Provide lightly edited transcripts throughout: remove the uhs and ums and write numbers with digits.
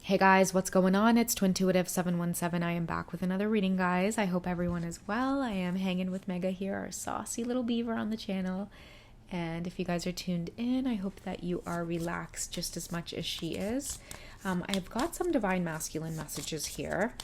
Hey guys, what's going on? It's Twintuitive717. I am back with another reading, guys. I hope everyone is well. I am hanging with Mega here, our saucy little beaver on the channel. And if you guys are tuned in, I hope that you are relaxed just as much as she is. I've got some divine masculine messages here.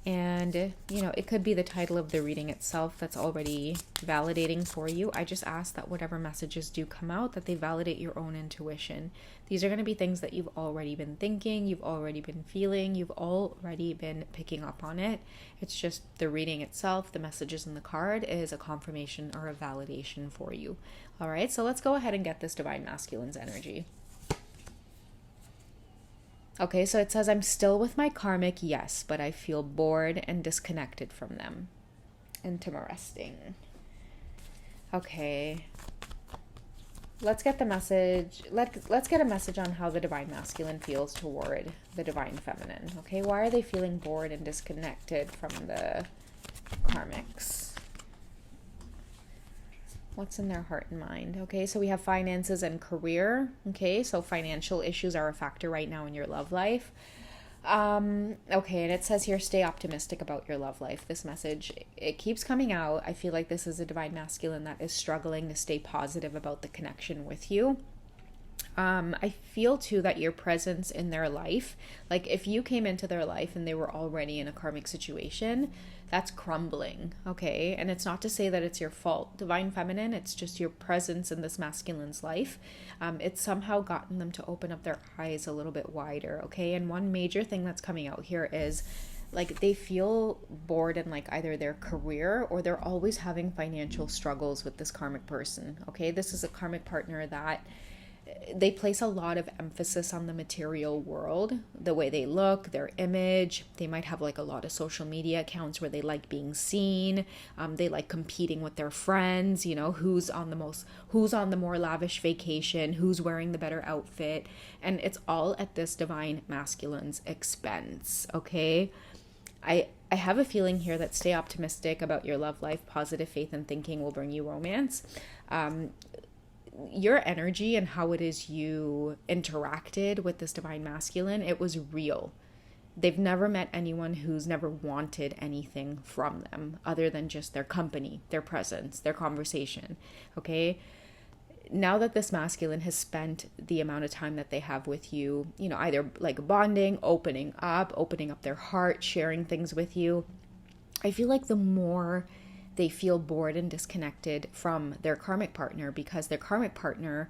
And, it could be the title of the reading itself that's already validating for you. I just ask that whatever messages do come out, that they validate your own intuition. These are going to be things that you've already been thinking, you've already been feeling, you've already been picking up on it. It's just the reading itself, the messages in the card is a confirmation or a validation for you. All right, so let's go ahead and get this divine masculine's energy. Okay, so it says, I'm still with my karmic, yes, but I feel bored and disconnected from them. Interesting. Okay. Let's get the message. Let's get a message on how the divine masculine feels toward the divine feminine. Okay, why are they feeling bored and disconnected from the karmics? What's in their heart and mind? Okay, so we have finances and career. Okay, so financial issues are a factor right now in your love life. Okay, and it says here, stay optimistic about your love life. This message, it keeps coming out. I feel like this is a divine masculine that is struggling to stay positive about the connection with you. I feel too that your presence in their life, like if you came into their life and they were already in a karmic situation, that's crumbling, okay? And it's not to say that it's your fault, divine feminine, it's just your presence in this masculine's life. It's somehow gotten them to open up their eyes a little bit wider, okay? And one major thing that's coming out here is like they feel bored in like either their career or they're always having financial struggles with this karmic person, okay? This is a karmic partner that they place a lot of emphasis on the material world, the way they look, their image. They might have like a lot of social media accounts where they like being seen. They like competing with their friends, who's on the more lavish vacation, who's wearing the better outfit. And it's all at this divine masculine's expense, okay? I have a feeling here that stay optimistic about your love life, positive faith and thinking will bring you romance. Your energy and how it is you interacted with this divine masculine, it was real. They've never met anyone who's never wanted anything from them other than just their company, their presence, their conversation, okay? Now that this masculine has spent the amount of time that they have with you, either like bonding, opening up their heart, sharing things with you, I feel like the more they feel bored and disconnected from their karmic partner because their karmic partner,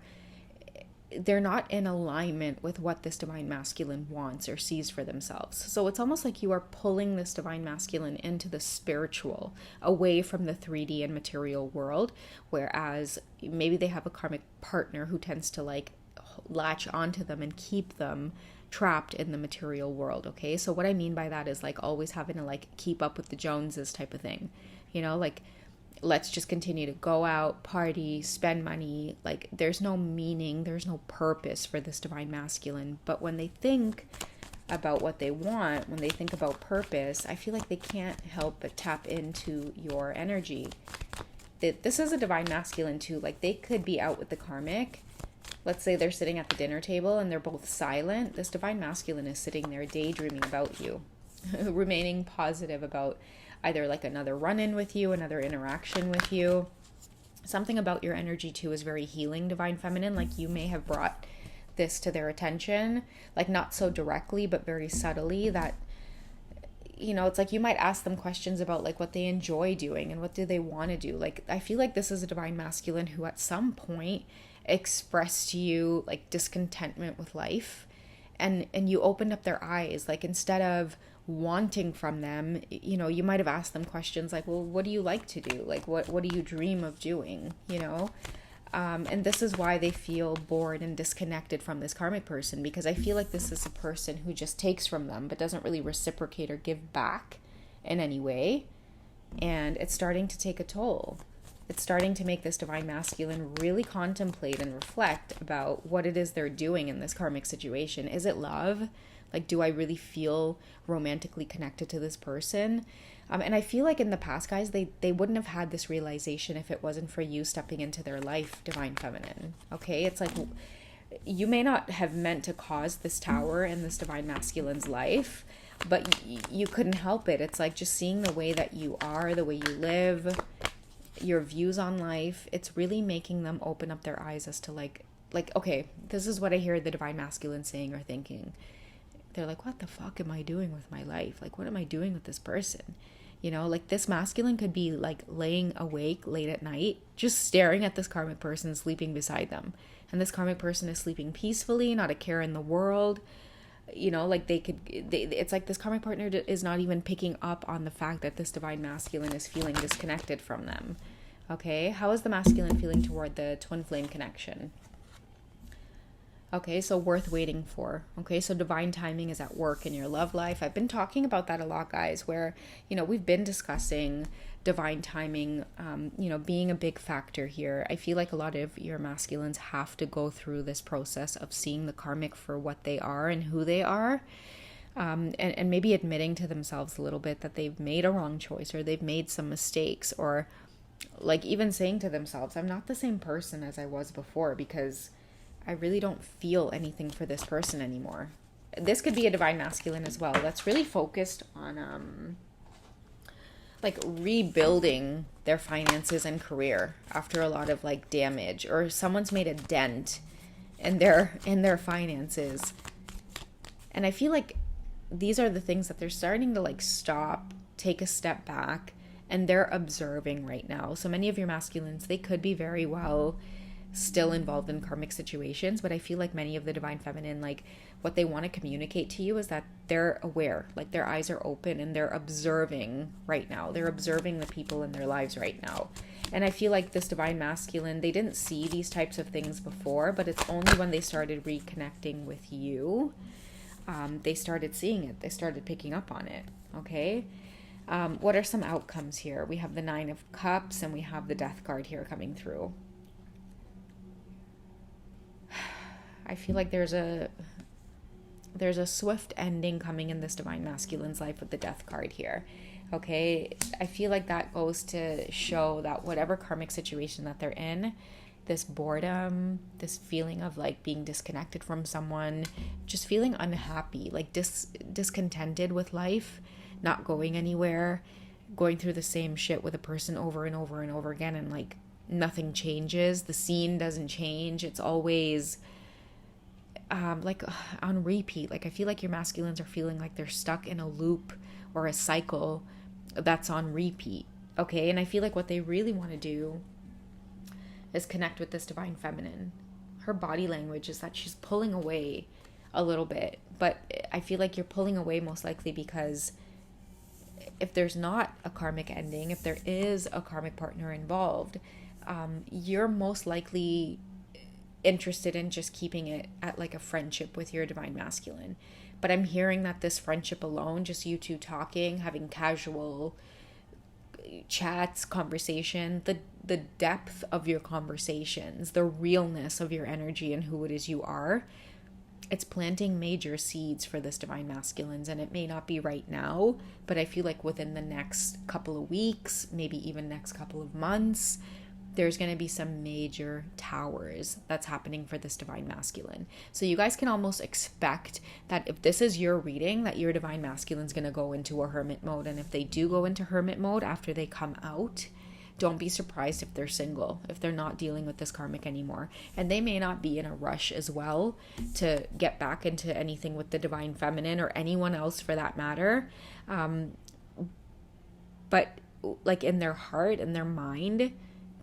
they're not in alignment with what this divine masculine wants or sees for themselves. So it's almost like you are pulling this divine masculine into the spiritual, away from the 3D and material world, whereas maybe they have a karmic partner who tends to like latch onto them and keep them trapped in the material world, okay? So what I mean by that is like always having to like keep up with the Joneses type of thing. Like let's just continue to go out, party, spend money. Like there's no meaning, there's no purpose for this divine masculine. But when they think about what they want, when they think about purpose, I feel like they can't help but tap into your energy. This is a divine masculine too. Like they could be out with the karmic. Let's say they're sitting at the dinner table and they're both silent. This divine masculine is sitting there daydreaming about you, remaining positive about either like another run-in with you, another interaction with you. Something about your energy too is very healing, divine feminine. Like you may have brought this to their attention, like not so directly, but very subtly that, it's like you might ask them questions about like what they enjoy doing and what do they want to do. Like I feel like this is a divine masculine who at some point expressed to you like discontentment with life and you opened up their eyes. Like instead of wanting from them, you might have asked them questions like, well, what do you like to do? Like what do you dream of doing? And this is why they feel bored and disconnected from this karmic person, because I feel like this is a person who just takes from them but doesn't really reciprocate or give back in any way. And it's starting to take a toll. It's starting to make this divine masculine really contemplate and reflect about what it is they're doing in this karmic situation. Is it love? Like, do I really feel romantically connected to this person? And I feel like in the past, guys, they wouldn't have had this realization if it wasn't for you stepping into their life, divine feminine. Okay? It's like you may not have meant to cause this tower in this divine masculine's life, but you couldn't help it. It's like just seeing the way that you are, the way you live, your views on life. It's really making them open up their eyes as to okay, this is what I hear the divine masculine saying or thinking. They're like, what the fuck am I doing with my life? Like, what am I doing with this person? You know, like this masculine could be like laying awake late at night, just staring at this karmic person sleeping beside them. And this karmic person is sleeping peacefully, not a care in the world. You know, like it's like this karmic partner is not even picking up on the fact that this divine masculine is feeling disconnected from them. Okay, how is the masculine feeling toward the twin flame connection? Okay, so worth waiting for. Okay, so divine timing is at work in your love life. I've been talking about that a lot, guys, where, you know, we've been discussing divine timing, you know, being a big factor here. I feel like a lot of your masculines have to go through this process of seeing the karmic for what they are and who they are. And maybe admitting to themselves a little bit that they've made a wrong choice or they've made some mistakes, or like even saying to themselves, I'm not the same person as I was before because I really don't feel anything for this person anymore. This could be a divine masculine as well that's really focused on like rebuilding their finances and career after a lot of like damage, or someone's made a dent in their finances. And I feel like these are the things that they're starting to like stop, take a step back, and they're observing right now. So many of your masculines, they could be very well still involved in karmic situations, but I feel like many of the divine feminine, like what they want to communicate to you is that they're aware, like their eyes are open and they're observing right now. They're observing the people in their lives right now. And I feel like this divine masculine, they didn't see these types of things before, but it's only when they started reconnecting with you, they started seeing it. They started picking up on it. Okay. What are some outcomes here? We have the 9 of Cups and we have the Death card here coming through. I feel like there's a swift ending coming in this divine masculine's life with the Death card here. Okay, I feel like that goes to show that whatever karmic situation that they're in, this boredom, this feeling of like being disconnected from someone, just feeling unhappy, like discontented with life, not going anywhere, going through the same shit with a person over and over and over again, and like nothing changes, the scene doesn't change, it's always like on repeat. Like I feel like your masculines are feeling like they're stuck in a loop or a cycle that's on repeat. Okay, and I feel like what they really want to do is connect with this divine feminine. Her body language is that she's pulling away a little bit, but I feel like you're pulling away most likely because if there's not a karmic ending, if there is a karmic partner involved, you're most likely interested in just keeping it at like a friendship with your divine masculine. But I'm hearing that this friendship alone, just you two talking, having casual chats, conversation, the depth of your conversations, the realness of your energy and who it is you are, it's planting major seeds for this divine masculines. And it may not be right now, but I feel like within the next couple of weeks, maybe even next couple of months, there's going to be some major towers that's happening for this divine masculine. So you guys can almost expect that if this is your reading, that your divine masculine is going to go into a hermit mode. And if they do go into hermit mode after they come out, don't be surprised if they're single, if they're not dealing with this karmic anymore. And they may not be in a rush as well to get back into anything with the divine feminine or anyone else for that matter. But like in their heart and their mind,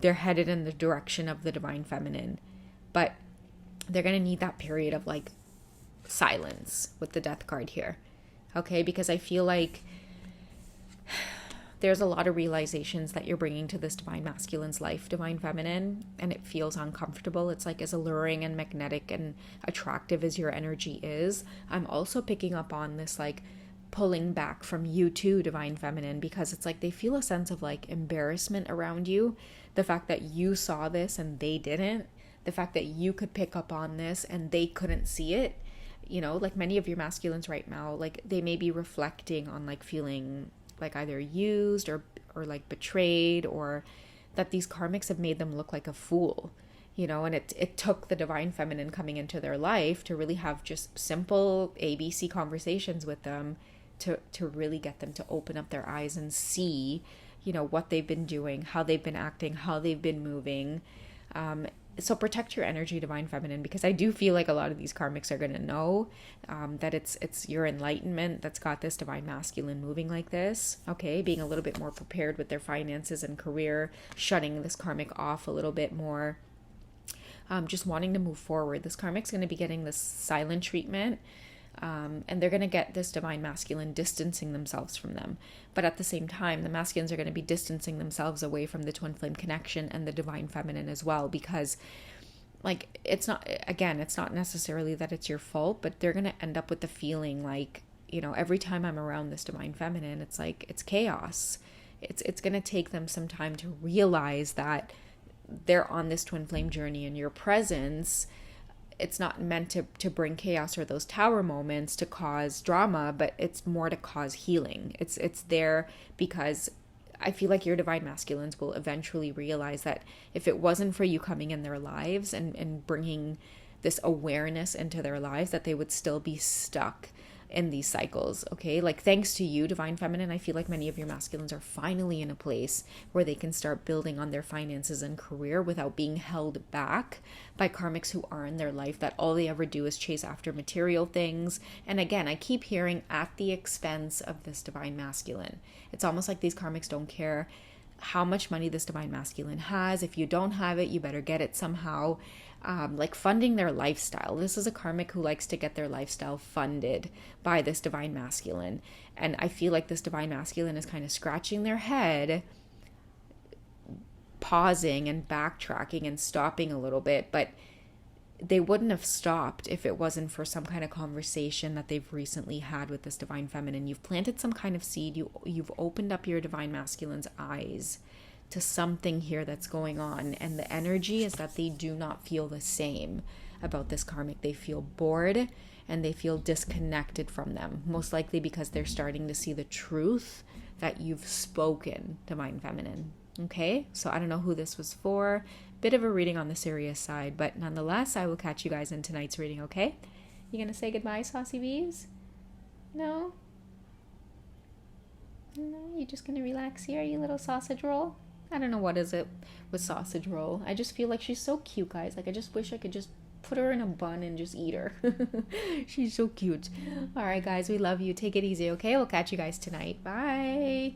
they're headed in the direction of the divine feminine, but they're going to need that period of like silence with the Death card here. Okay. Because I feel like there's a lot of realizations that you're bringing to this divine masculine's life, divine feminine, and it feels uncomfortable. It's like as alluring and magnetic and attractive as your energy is, I'm also picking up on this like pulling back from you too, divine feminine, because it's like they feel a sense of like embarrassment around you. The fact that you saw this and they didn't, the fact that you could pick up on this and they couldn't see it, you know, like many of your masculines right now, like they may be reflecting on like feeling like either used or like betrayed, or that these karmics have made them look like a fool. And it took the divine feminine coming into their life to really have just simple ABC conversations with them to really get them to open up their eyes and see, what they've been doing, how they've been acting, how they've been moving. So protect your energy, divine feminine, because I do feel like a lot of these karmics are going to know that it's your enlightenment that's got this divine masculine moving like this. Okay, being a little bit more prepared with their finances and career, shutting this karmic off a little bit more. Just wanting to move forward. This karmic's going to be getting this silent treatment, and they're going to get this divine masculine distancing themselves from them. But at the same time, the masculines are going to be distancing themselves away from the twin flame connection and the divine feminine as well, because it's not necessarily that it's your fault, but they're going to end up with the feeling like, every time I'm around this divine feminine, it's like it's chaos. It's going to take them some time to realize that they're on this twin flame journey, and your presence, it's not meant to bring chaos or those tower moments to cause drama, but it's more to cause healing. It's there because I feel like your divine masculines will eventually realize that if it wasn't for you coming in their lives and bringing this awareness into their lives, that they would still be stuck in these cycles. Okay, thanks to you, divine feminine, I feel like many of your masculines are finally in a place where they can start building on their finances and career without being held back by karmics who are in their life, that all they ever do is chase after material things. And again, I keep hearing at the expense of this divine masculine. It's almost like these karmics don't care how much money this divine masculine has. If you don't have it, you better get it somehow. Funding their lifestyle. This is a karmic who likes to get their lifestyle funded by this divine masculine. And I feel like this divine masculine is kind of scratching their head, pausing and backtracking and stopping a little bit, but they wouldn't have stopped if it wasn't for some kind of conversation that they've recently had with this divine feminine. You've planted some kind of seed. You've opened up your divine masculine's eyes to something here that's going on, and the energy is that they do not feel the same about this karmic. They feel bored and they feel disconnected from them, most likely because they're starting to see the truth that you've spoken, divine feminine. Okay, so I don't know who this was for. Bit of a reading on the serious side, but nonetheless, I will catch you guys in tonight's reading. Okay, you gonna say goodbye, saucy bees? No, you just gonna relax here, you little sausage roll? I don't know what is it with sausage roll. I just feel like she's so cute, guys. I just wish I could just put her in a bun and just eat her. She's so cute. All right, guys, we love you. Take it easy, okay? We'll catch you guys tonight. Bye.